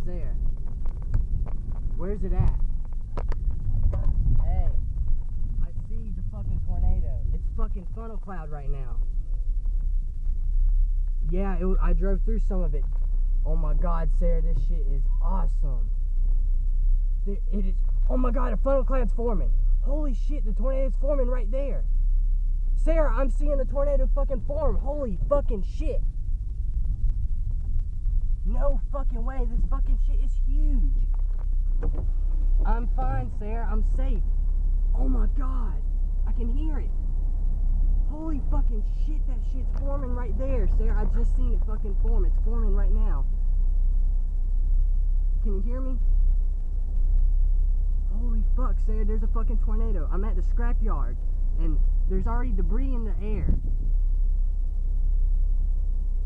there. Where's it at? Hey, I see the fucking tornado. It's fucking funnel cloud right now. Yeah, I drove through some of it. Oh my God, Sarah, this shit is awesome. It is. Oh my God, a funnel cloud's forming. Holy shit, the tornado's forming right there. Sarah, I'm seeing a tornado fucking form. Holy fucking shit. No fucking way, this fucking shit is huge. I'm fine, Sarah, I'm safe. Oh my God, I can hear it. Holy fucking shit, that shit's forming right there, Sarah. I just seen it fucking form. It's forming right now. Can you hear me? Holy fuck, Sarah, there's a fucking tornado. I'm at the scrapyard, and there's already debris in the air.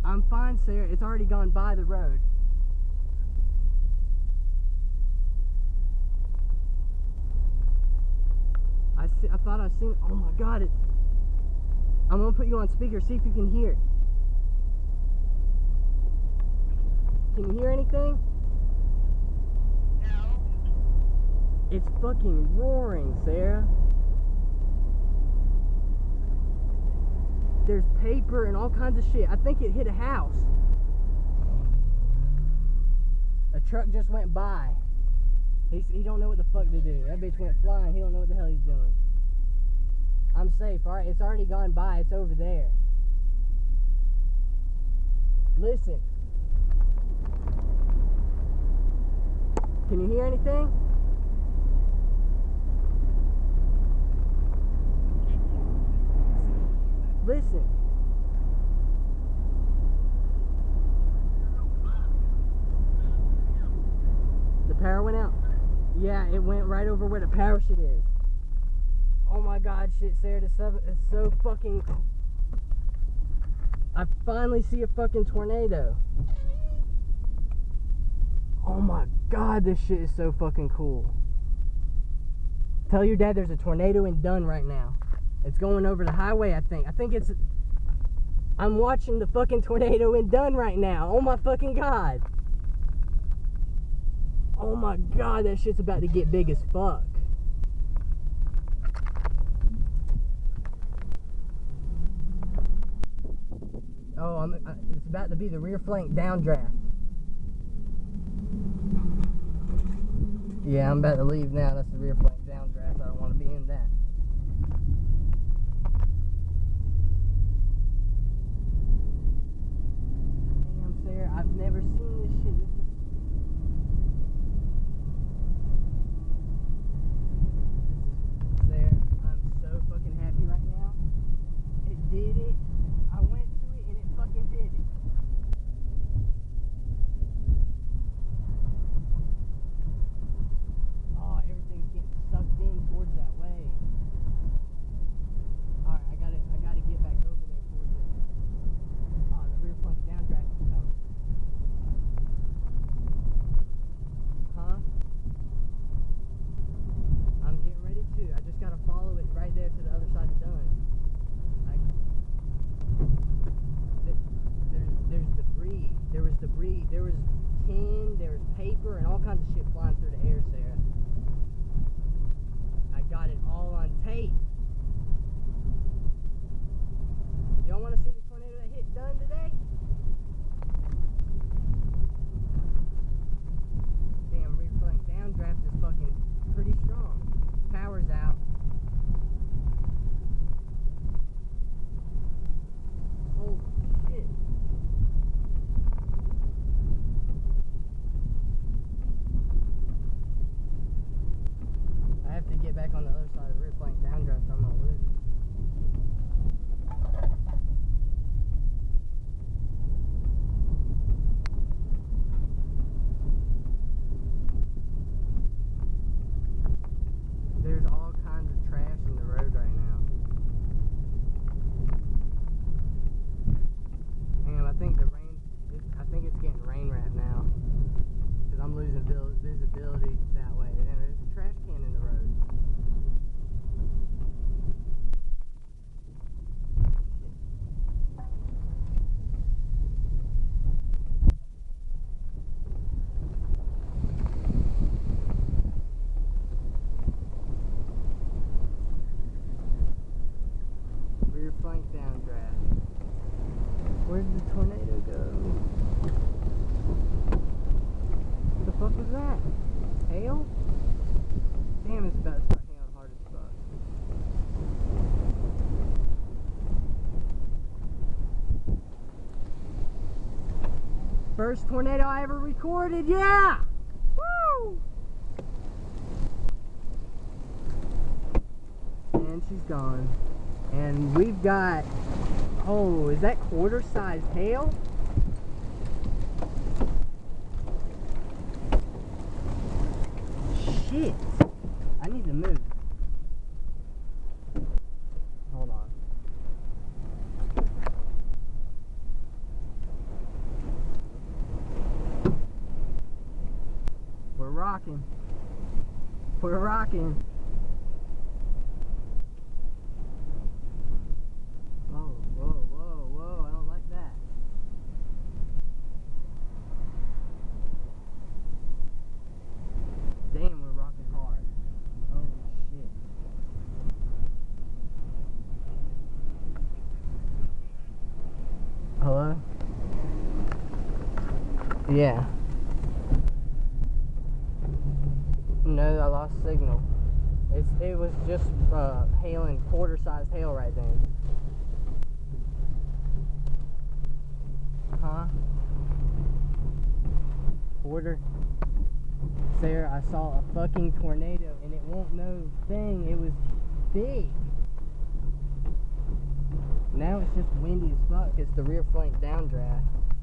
I'm fine, Sarah. It's already gone by the road. I thought I seen. Oh my God! I'm gonna put you on speaker. See if you can hear. Can you hear anything? No. It's fucking roaring, Sarah. There's paper and all kinds of shit. I think it hit a house. A truck just went by. He don't know what the fuck to do. That bitch went flying. He don't know what the hell he's doing. I'm safe, alright? It's already gone by. It's over there. Listen. Can you hear anything? Listen. The power went out? Yeah, it went right over where the power shit is. Oh my God, shit, Sarah, this stuff is so fucking cool. I finally see a fucking tornado. Oh my God, this shit is so fucking cool. Tell your dad there's a tornado in Dunn right now. It's going over the highway, I think. I'm watching the fucking tornado in Dunn right now. Oh my fucking God. Oh my God, that shit's about to get big as fuck. Oh, it's about to be the rear flank downdraft. Yeah, I'm about to leave now. That's the rear flank downdraft. I don't want to be in that. Damn, Sarah, I've never seen this shit. Sarah, I'm so fucking happy right now. It did it. I went to it and it fucking did it. Oh, everything's getting sucked in towards that way. Alright, I gotta get back over there towards it. Oh, the rear flank downdraft is coming. Huh? I'm getting ready to. I just gotta follow it right there to the other side of Dunn. There's debris. There was debris. There was tin, there was paper, and all kinds of shit flying through the air, Sarah. I got it all on tape. Y'all want to see the tornado that hit Dunn today? Damn, rear flank downdraft is fucking pretty strong. Power's out. Holy shit. I have to get back on the other side of the rear flank downdraft or I'm gonna lose it. There's all kinds of trash in the road right now. And I think I think it's getting rain right now. Because I'm losing visibility that way. And there's a trash can in the road. was that? Hail? Damn, it's about to start hailing hard as fuck. First tornado I ever recorded, yeah! Woo! And she's gone. And we've got, oh, is that quarter-sized hail? Shit. I need to move. Hold on. We're rocking. We're rocking. Whoa, whoa, whoa, whoa. I don't like that. Damn, we're rocking hard. Holy shit. Hello? Yeah. No, I lost signal. It was just hailing, quarter-sized hail right then. Huh? Quarter? Sarah, I saw a fucking tornado and it won't no thing. It was big. Now it's just windy as fuck. It's the rear flank downdraft.